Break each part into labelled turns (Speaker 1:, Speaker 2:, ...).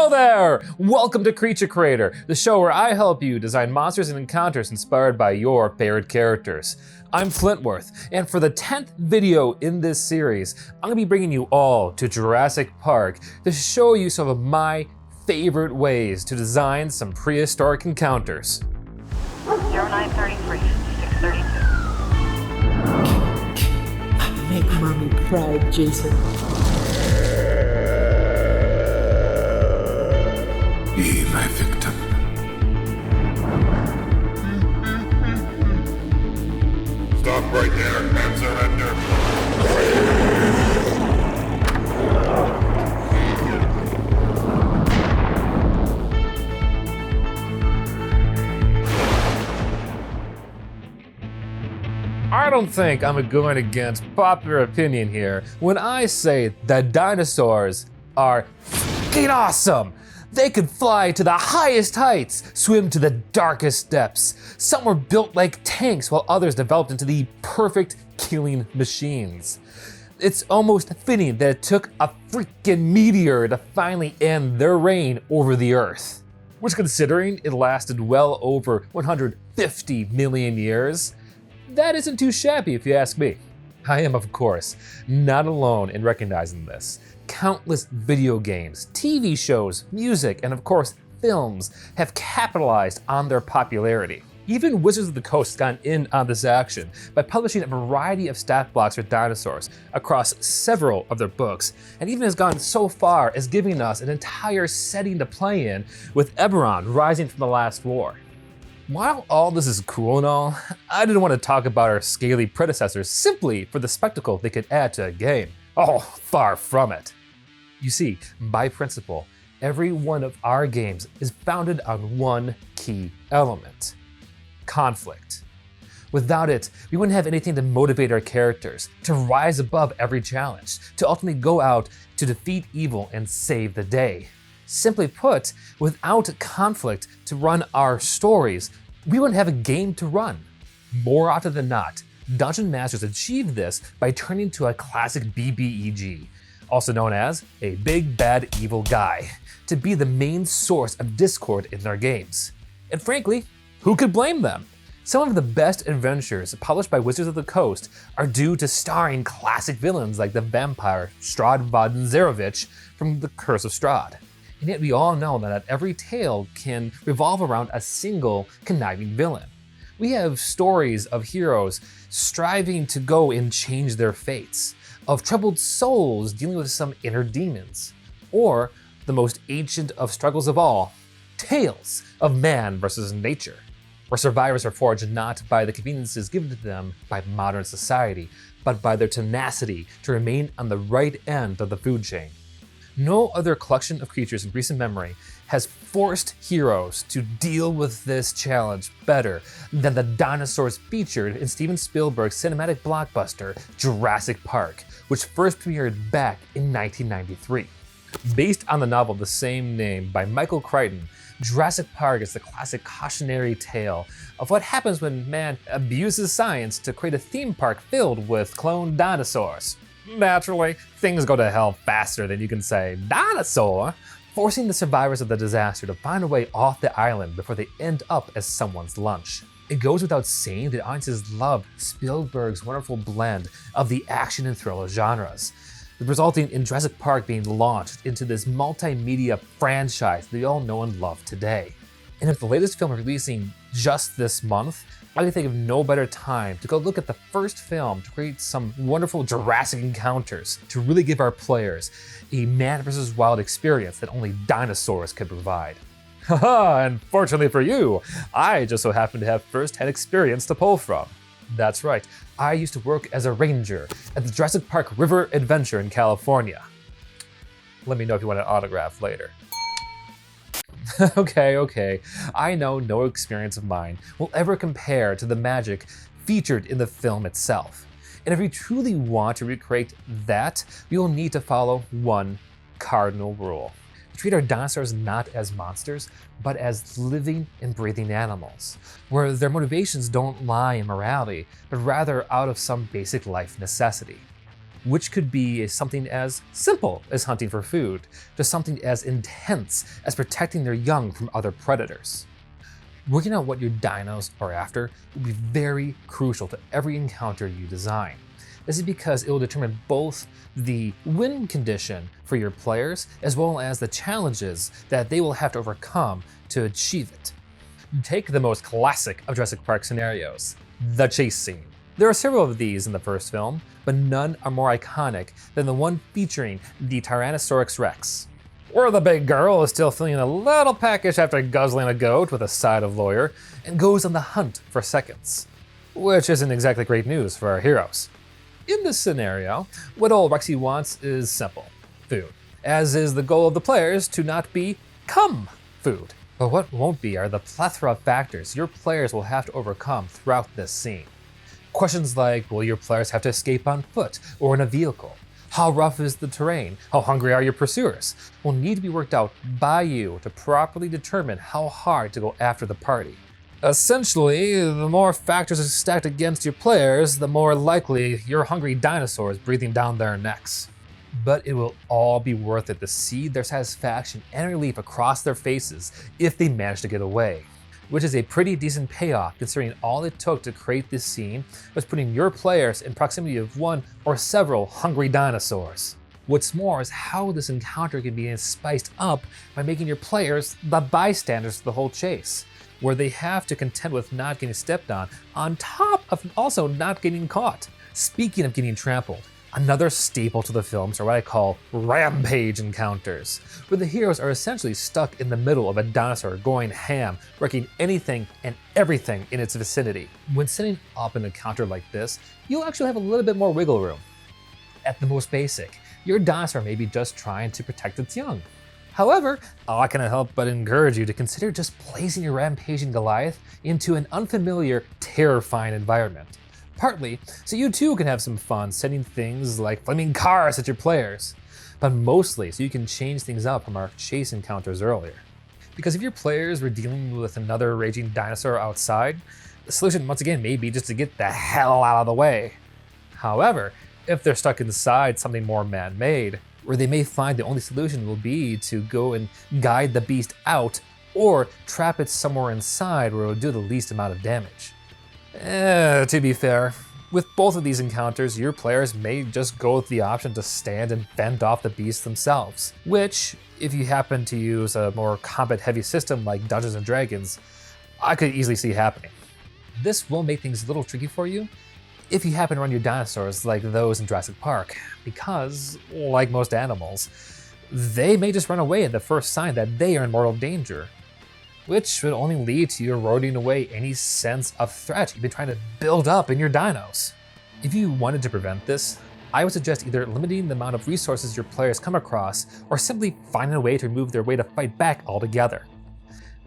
Speaker 1: Hello there! Welcome to Creature Creator, the show where I help you design monsters and encounters inspired by your favorite characters. I'm Flintworth, and for the 10th video in this series, I'm gonna be bringing you all to Jurassic Park to show you some of my favorite ways to design some prehistoric encounters.
Speaker 2: 0933, 632.
Speaker 3: Make mommy proud, Jason.
Speaker 4: Be my victim. Stop right there and surrender.
Speaker 1: I don't think I'm going against popular opinion here when I say that dinosaurs are f***ing awesome. They could fly to the highest heights, swim to the darkest depths. Some were built like tanks while others developed into the perfect killing machines. It's almost fitting that it took a freaking meteor to finally end their reign over the Earth. Which, considering it lasted well over 150 million years, that isn't too shabby if you ask me. I am, of course, not alone in recognizing this. Countless video games, TV shows, music, and of course, films have capitalized on their popularity. Even Wizards of the Coast has gotten in on this action by publishing a variety of stat blocks for dinosaurs across several of their books, and even has gone so far as giving us an entire setting to play in with Eberron rising from the last war. While all this is cool and all, I didn't want to talk about our scaly predecessors simply for the spectacle they could add to a game. Oh, far from it. You see, by principle, every one of our games is founded on one key element: conflict. Without it, we wouldn't have anything to motivate our characters, to rise above every challenge, to ultimately go out to defeat evil and save the day. Simply put, without conflict to run our stories, we wouldn't have a game to run. More often than not, Dungeon Masters achieve this by turning to a classic BBEG, also known as a big bad evil guy, to be the main source of discord in their games. And frankly, who could blame them? Some of the best adventures published by Wizards of the Coast are due to starring classic villains like the vampire Strahd von Zarovich from The Curse of Strahd. And yet we all know that every tale can revolve around a single conniving villain. We have stories of heroes striving to go and change their fates, of troubled souls dealing with some inner demons, or the most ancient of struggles of all, tales of man versus nature, where survivors are forged not by the conveniences given to them by modern society, but by their tenacity to remain on the right end of the food chain. No other collection of creatures in recent memory has forced heroes to deal with this challenge better than the dinosaurs featured in Steven Spielberg's cinematic blockbuster Jurassic Park, which first premiered back in 1993. Based on the novel of the same name by Michael Crichton, Jurassic Park is the classic cautionary tale of what happens when man abuses science to create a theme park filled with cloned dinosaurs. Naturally, things go to hell faster than you can say dinosaur, forcing the survivors of the disaster to find a way off the island before they end up as someone's lunch. It goes without saying that audiences loved Spielberg's wonderful blend of the action and thriller genres, resulting in Jurassic Park being launched into this multimedia franchise that we all know and love today. And if the latest film is releasing just this month, I can think of no better time to go look at the first film to create some wonderful Jurassic encounters to really give our players a man versus wild experience that only dinosaurs could provide. Haha, and fortunately for you, I just so happen to have first-hand experience to pull from. That's right, I used to work as a ranger at the Jurassic Park River Adventure in California. Let me know if you want an autograph later. Okay, I know no experience of mine will ever compare to the magic featured in the film itself. And if we truly want to recreate that, we will need to follow one cardinal rule. Treat our dinosaurs not as monsters, but as living and breathing animals, where their motivations don't lie in morality, but rather out of some basic life necessity. which could be something as simple as hunting for food to something as intense as protecting their young from other predators. Working out what your dinos are after will be very crucial to every encounter you design. This is because it will determine both the win condition for your players as well as the challenges that they will have to overcome to achieve it. Take the most classic of Jurassic Park scenarios, the chase scene. There are several of these in the first film, but none are more iconic than the one featuring the Tyrannosaurus Rex, where the big girl is still feeling a little peckish after guzzling a goat with a side of lawyer and goes on the hunt for seconds, which isn't exactly great news for our heroes. In this scenario, what old Rexy wants is simple, food, as is the goal of the players to not become food. But what won't be are the plethora of factors your players will have to overcome throughout this scene. Questions like, will your players have to escape on foot or in a vehicle? How rough is the terrain? How hungry are your pursuers? Will need to be worked out by you to properly determine how hard to go after the party. Essentially, the more factors are stacked against your players, the more likely your hungry dinosaurs breathing down their necks. But it will all be worth it to see their satisfaction and relief across their faces if they manage to get away, which is a pretty decent payoff considering all it took to create this scene was putting your players in proximity of one or several hungry dinosaurs. What's more is how this encounter can be spiced up by making your players the bystanders to the whole chase, where they have to contend with not getting stepped on top of also not getting caught. Speaking of getting trampled, another staple to the films are what I call Rampage Encounters, where the heroes are essentially stuck in the middle of a dinosaur going ham, wrecking anything and everything in its vicinity. When setting up an encounter like this, you'll actually have a little bit more wiggle room. At the most basic, your dinosaur may be just trying to protect its young. However, I cannot help but encourage you to consider just placing your rampaging Goliath into an unfamiliar, terrifying environment. Partly so you too can have some fun setting things like flaming cars at your players, but mostly so you can change things up from our chase encounters earlier. Because if your players were dealing with another raging dinosaur outside, the solution once again may be just to get the hell out of the way. However, if they're stuck inside something more man-made, where they may find the only solution will be to go and guide the beast out or trap it somewhere inside where it will do the least amount of damage. To be fair, with both of these encounters, your players may just go with the option to stand and fend off the beast themselves, which, if you happen to use a more combat-heavy system like Dungeons & Dragons, I could easily see happening. This will make things a little tricky for you if you happen to run your dinosaurs like those in Jurassic Park, because, like most animals, they may just run away at the first sign that they are in mortal danger, which would only lead to you eroding away any sense of threat you've been trying to build up in your dinos. If you wanted to prevent this, I would suggest either limiting the amount of resources your players come across or simply finding a way to remove their way to fight back altogether.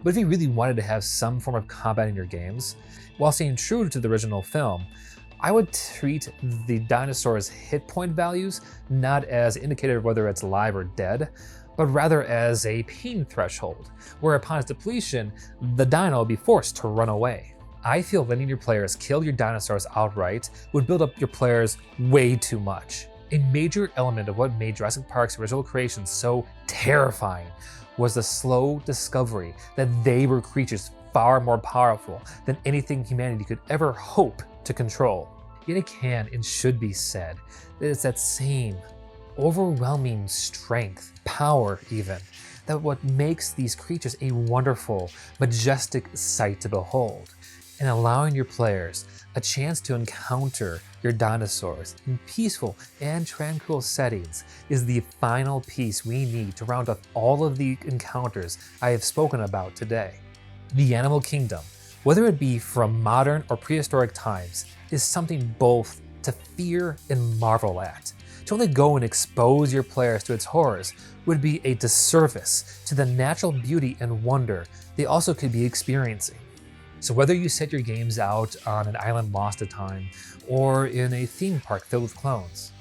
Speaker 1: But if you really wanted to have some form of combat in your games, while staying true to the original film, I would treat the dinosaur's hit point values not as an indicator of whether it's alive or dead, but rather as a pain threshold, where upon its depletion, the dino will be forced to run away. I feel letting your players kill your dinosaurs outright would build up your players way too much. A major element of what made Jurassic Park's original creation so terrifying was the slow discovery that they were creatures far more powerful than anything humanity could ever hope to control. Yet it can and should be said that it's that same overwhelming strength, power even, that what makes these creatures a wonderful, majestic sight to behold. And allowing your players a chance to encounter your dinosaurs in peaceful and tranquil settings is the final piece we need to round up all of the encounters I have spoken about today. The animal kingdom, whether it be from modern or prehistoric times, is something both to fear and marvel at. To only go and expose your players to its horrors would be a disservice to the natural beauty and wonder they also could be experiencing. So whether you set your games out on an island lost to time or in a theme park filled with clones,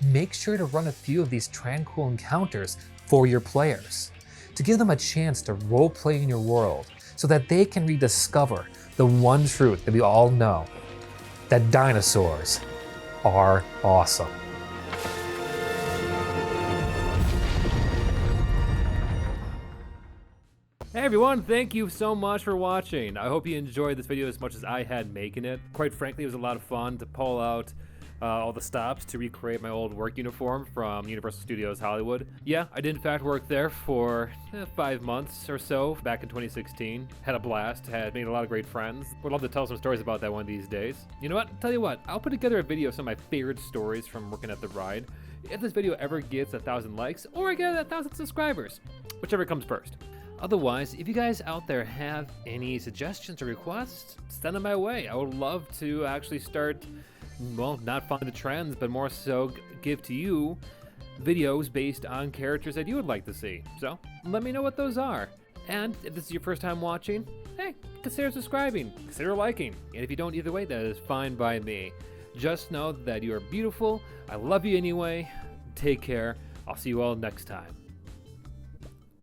Speaker 1: make sure to run a few of these tranquil encounters for your players, to give them a chance to roleplay in your world so that they can rediscover the one truth that we all know, that dinosaurs are awesome. Hey everyone, thank you so much for watching. I hope you enjoyed this video as much as I had making it. Quite frankly, it was a lot of fun to pull out all the stops to recreate my old work uniform from Universal Studios Hollywood. Yeah, I did in fact work there for 5 months or so back in 2016. Had a blast, had made a lot of great friends. Would love to tell some stories about that one of these days. You know what? Tell you what, I'll put together a video of some of my favorite stories from working at the ride. If this video ever gets 1,000 likes or I get 1,000 subscribers, whichever comes first. Otherwise, if you guys out there have any suggestions or requests, send them my way. I would love to actually start, well, not find the trends, but more so give to you videos based on characters that you would like to see. So let me know what those are. And if this is your first time watching, hey, consider subscribing, consider liking. And if you don't either way, that is fine by me. Just know that you are beautiful. I love you anyway. Take care. I'll see you all next time.